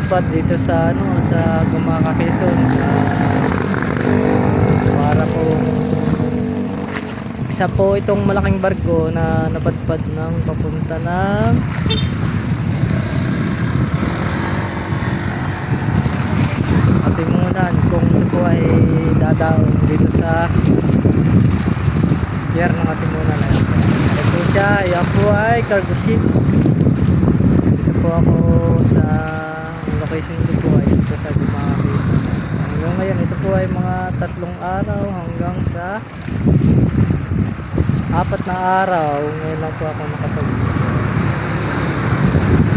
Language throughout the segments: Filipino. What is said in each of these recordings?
napadpad dito sa ano, sa Gumaca, Quezon, para po isa po itong malaking barko na napadpad ng papunta ng Katimunan, kung ito po ay dadaon dito sa pier ng Katimunan. Ito po siya, yan po ay cargo ship. Dito po ako sa location ko po ay dito sa Gumaca, Quezon. Hanggang ngayon ito po ay mga 3 araw hanggang sa 4 na araw. Ngayon lang po ako nakapag,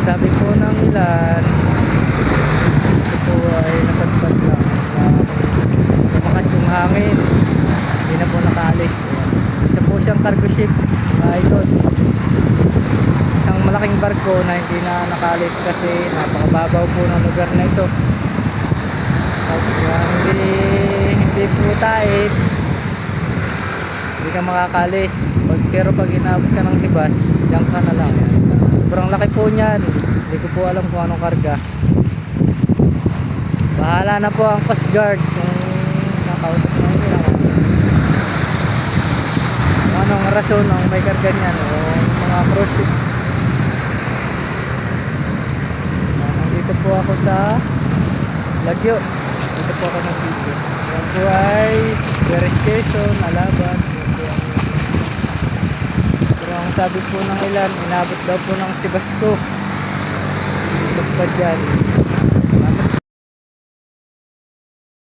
sabi po ng ilan, ito po ay napadpad lang na lumakas yung hangin, hindi na po nakaalis. Isa po siyang cargo ship, mga idol, isang malaking barko na hindi na nakaalis kasi napakababaw po ng lugar na ito. Hindi po tayo, hindi ka makakalis. Pero pag inabot ka ng tibas, diyan ka na lang. Sobrang laki po niyan, hindi ko po alam kung anong karga. Bahala na po ang Coast Guard kung nakausap na nila kung anong rason ang may karga niyan o mga cruise ship. Nandito po ako sa Lagyo, dito po ako ng video. Yan po ay Perez Quezon, Alaban. Pero ang sabi po ng ilan, inabot daw po ng Sibasco. Ito pa dyan.